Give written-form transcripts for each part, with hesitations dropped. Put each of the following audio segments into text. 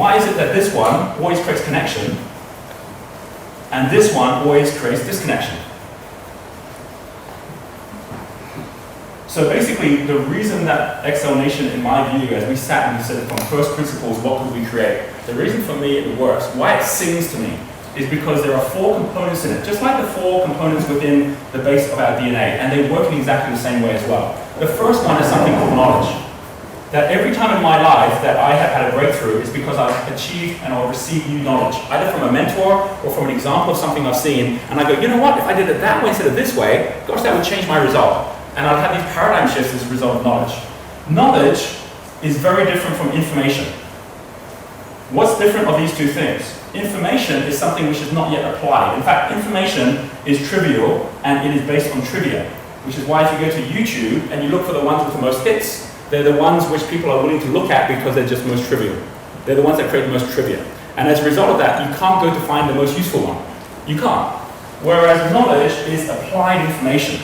why is it that this one always creates connection and this one always creates disconnection? So basically, the reason that XL Nation, in my view, as we sat and we said from first principles, what could we create? The reason for me it works, why it sings to me, is because there are 4 components in it, just like the 4 components within the base of our DNA, and they work in exactly the same way as well. The first one is something called knowledge. That every time in my life that I have had a breakthrough is because I've achieved and I've received new knowledge, either from a mentor or from an example of something I've seen, and I go, you know what, if I did it that way instead of this way, gosh, that would change my result. And I'll have these paradigm shifts as a result of knowledge. Knowledge is very different from information. What's different of these two things? Information is something which is not yet applied. In fact, information is trivial and it is based on trivia, which is why if you go to YouTube and you look for the ones with the most hits, they're the ones which people are willing to look at because they're just most trivial. They're the ones that create the most trivia. And as a result of that, you can't go to find the most useful one. You can't. Whereas knowledge is applied information.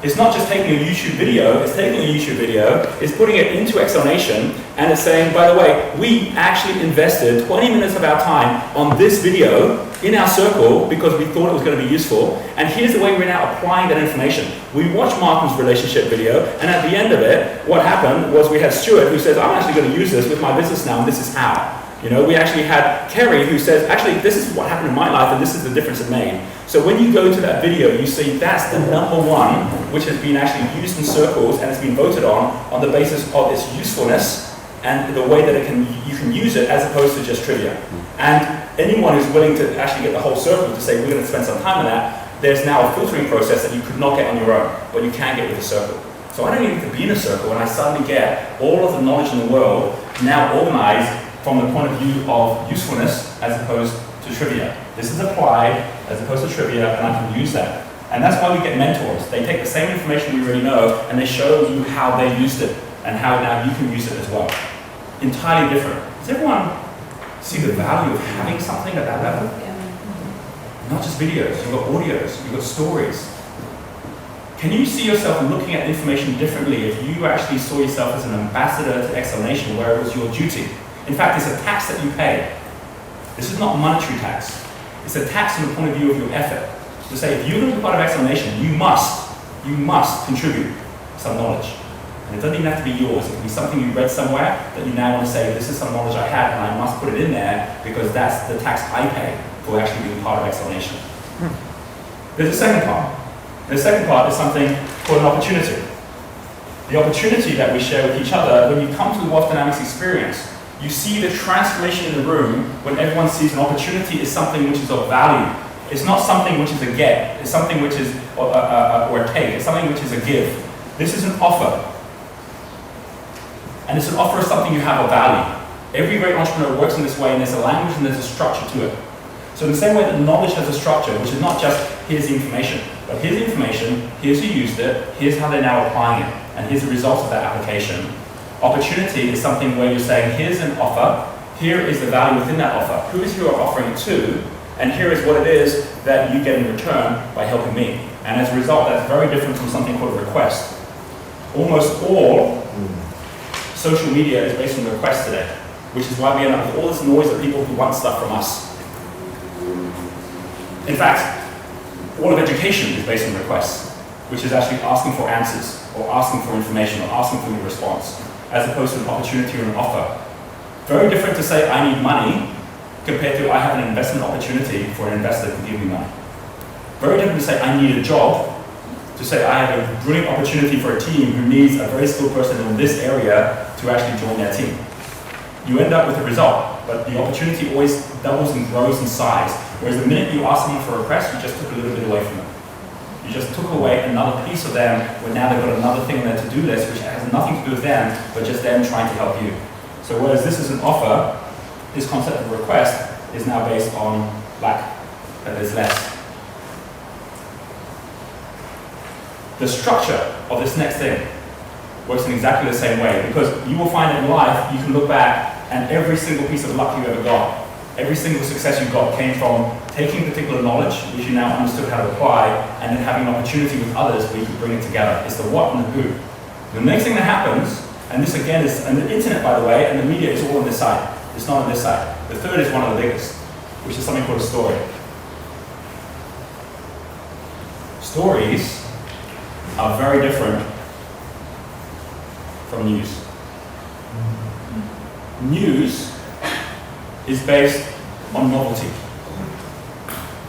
It's not just taking a YouTube video, it's taking a YouTube video, it's putting it into XL Nation, and it's saying, by the way, we actually invested 20 minutes of our time on this video in our circle because we thought it was going to be useful, and here's the way we're now applying that information. We watched Martin's relationship video, and at the end of it, what happened was we had Stuart who says, I'm actually going to use this with my business now, and this is how. You know, we actually had Kerry who says, actually, this is what happened in my life and this is the difference it made. So when you go to that video, you see that's the #1 which has been actually used in circles and has been voted on the basis of its usefulness and the way that you can use it as opposed to just trivia. And anyone who's willing to actually get the whole circle to say, we're going to spend some time on that, there's now a filtering process that you could not get on your own, but you can get with a circle. So I don't even need to be in a circle and I suddenly get all of the knowledge in the world now organized from the point of view of usefulness as opposed to trivia. This is applied as opposed to trivia, and I can use that. And that's why we get mentors. They take the same information we already know, and they show you how they used it, and how now you can use it as well. Entirely different. Does everyone see the value of having something at that level? Yeah. Not just videos, you've got audios, you've got stories. Can you see yourself looking at information differently if you actually saw yourself as an ambassador to XL Nation, where it was your duty? In fact, it's a tax that you pay. This is not monetary tax. It's a tax from the point of view of your effort. To say, if you're going to be part of XL Nation, you must contribute some knowledge. And it doesn't even have to be yours. It can be something you read somewhere that you now want to say, this is some knowledge I had and I must put it in there because that's the tax I pay for actually being part of XL Nation. There's a second part. The second part is something called an opportunity. The opportunity that we share with each other when you come to the Wealth Dynamics experience. You see the transformation in the room when everyone sees an opportunity is something which is of value. It's not something which is a get. It's something which is or a take. It's something which is a give. This is an offer. And it's an offer of something you have of value. Every great entrepreneur works in this way, and there's a language and there's a structure to it. So in the same way that knowledge has a structure, which is not just here's the information, but here's the information, here's who used it, here's how they're now applying it, and here's the results of that application. Opportunity is something where you're saying, here's an offer, here is the value within that offer, who is who you're offering it to, and here is what it is that you get in return by helping me. And as a result, that's very different from something called a request. Almost all social media is based on requests today, which is why we end up with all this noise of people who want stuff from us. In fact, all of education is based on requests, which is actually asking for answers, or asking for information, or asking for a response, as opposed to an opportunity or an offer. Very different to say, I need money, compared to I have an investment opportunity for an investor to give me money. Very different to say, I need a job, to say, I have a brilliant opportunity for a team who needs a very skilled person in this area to actually join their team. You end up with a result, but the opportunity always doubles and grows in size. Whereas the minute you ask someone for a request, you just took a little bit away from them. You just took away another piece of them, where now they've got another thing on their to-do list, which has nothing to do with them, but just them trying to help you. So whereas this is an offer, this concept of request is now based on lack, that there's less. The structure of this next thing works in exactly the same way, because you will find in life, you can look back and every single piece of luck you ever got, every single success you got came from taking particular knowledge, which you now understood how to apply, and then having an opportunity with others where you can bring it together. It's the what and the who. The next thing that happens, and this again is, and the internet by the way, and the media is all on this side. It's not on this side. The third is one of the biggest, which is something called a story. Stories are very different from news. News is based on novelty.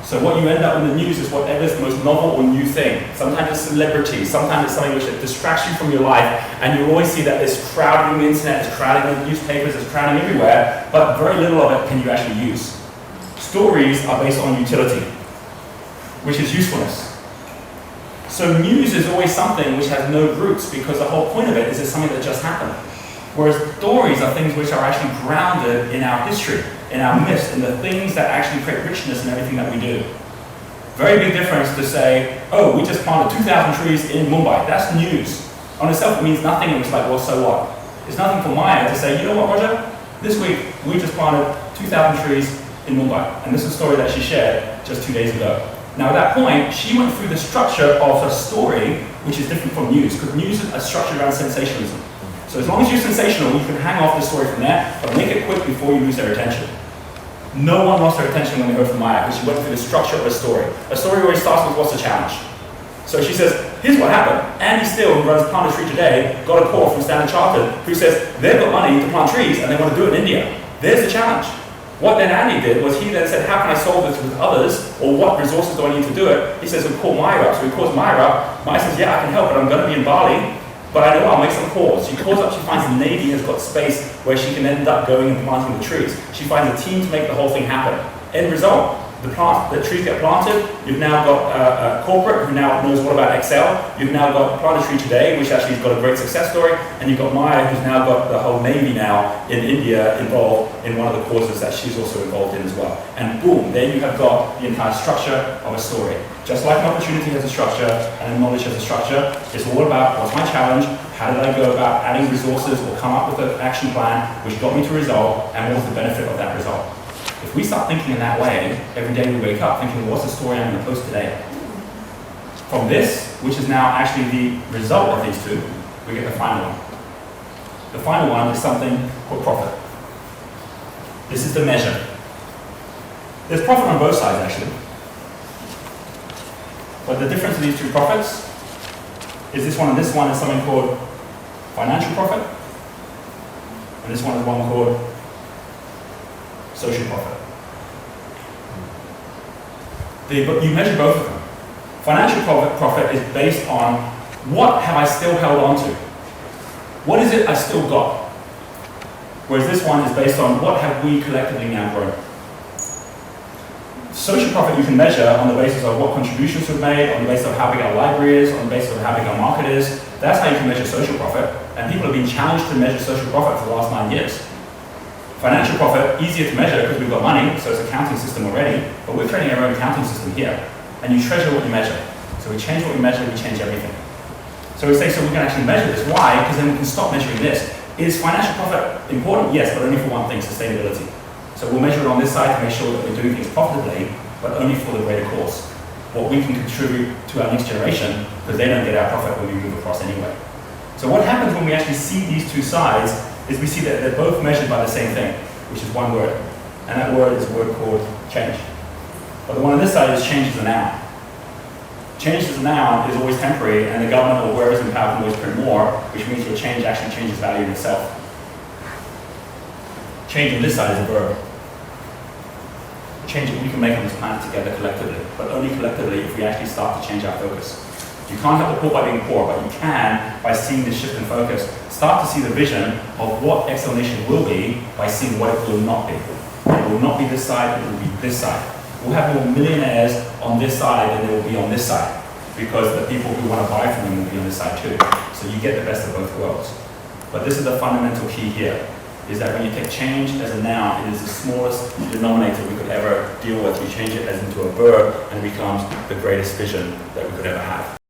So what you end up in the news is whatever is the most novel or new thing. Sometimes it's celebrity, sometimes it's something which distracts you from your life, and you always see that it's crowding the internet, it's crowding the newspapers, it's crowding everywhere, but very little of it can you actually use. Stories are based on utility, which is usefulness. So news is always something which has no roots, because the whole point of it is it's something that just happened. Whereas stories are things which are actually grounded in our history, in our myths, in the things that actually create richness in everything that we do. Very big difference to say, oh, we just planted 2,000 trees in Mumbai. That's news. On itself, it means nothing, and it's like, well, so what? It's nothing for Maya to say, you know what, Roger? This week, we just planted 2,000 trees in Mumbai. And this is a story that she shared just 2 days ago. Now, at that point, she went through the structure of a story, which is different from news, because news is structured around sensationalism. So as long as you're sensational, you can hang off the story from there, but make it quick before you lose their attention. No one lost their attention when they heard from Maya, because she went through the structure of a story. A story always starts with, what's the challenge? So she says, here's what happened. Andy Steele, who runs Plant a Tree Today, got a call from Standard Chartered, who says they've got money to plant trees and they want to do it in India. There's the challenge. What then Andy did was he then said, how can I solve this with others, or what resources do I need to do it? He says, we'll call Maya up. So he calls Maya up. Maya says, yeah, I can help, but I'm going to be in Bali. But I know I'll make some calls. She calls up, she finds the Navy has got space where she can end up going and planting the trees. She finds a team to make the whole thing happen. End result, the trees get planted. You've now got a corporate who now knows what about PIXL. You've now got Plant a Tree Today, which actually has got a great success story. And you've got Maya, who's now got the whole Navy now in India involved in one of the causes that she's also involved in as well. And boom, there you have got the entire structure of a story. Just like an opportunity has a structure and a knowledge has a structure, it's all about what's my challenge, how did I go about adding resources or come up with an action plan which got me to a result, and what's the benefit of that result. If we start thinking in that way, every day we wake up thinking, what's the story I'm going to post today? From this, which is now actually the result of these two, we get the final one. The final one is something called profit. This is the measure. There's profit on both sides actually. But the difference of these two profits is this one and this one is something called financial profit, and this one is one called social profit. You measure both of them. Financial profit is based on what have I still held on to? What is it I still got? Whereas this one is based on what have we collectively now grown. Social profit you can measure on the basis of what contributions we've made, on the basis of how big our library is, on the basis of how big our market is. That's how you can measure social profit. And people have been challenged to measure social profit for the last 9 years. Financial profit, easier to measure because we've got money, so it's an accounting system already, but we're creating our own accounting system here. And you treasure what you measure. So we change what we measure, we change everything. So we say, so we can actually measure this. Why? Because then we can stop measuring this. Is financial profit important? Yes, but only for one thing, sustainability. So we'll measure it on this side to make sure that we're doing things profitably, but only for the greater cause. What we can contribute to our next generation, because they don't get our profit when we move across anyway. So what happens when we actually see these two sides is we see that they're both measured by the same thing, which is one word. And that word is a word called change. But the one on this side is change as a noun. Change as a noun is always temporary, and the government or whoever's in power can always print more, which means your change actually changes value in itself. Change on this side is a verb. The change that we can make on this planet together collectively, but only collectively if we actually start to change our focus. You can't help the poor by being poor, but you can by seeing this shift in focus. Start to see the vision of what PIXL Nation will be by seeing what it will not be. It will not be this side, it will be this side. We'll have more millionaires on this side than there will be on this side, because the people who want to buy from them will be on this side too. So you get the best of both worlds. But this is the fundamental key here, is that when you take change as a noun, it is the smallest denominator we could ever deal with. You change it as into a verb and it becomes the greatest vision that we could ever have.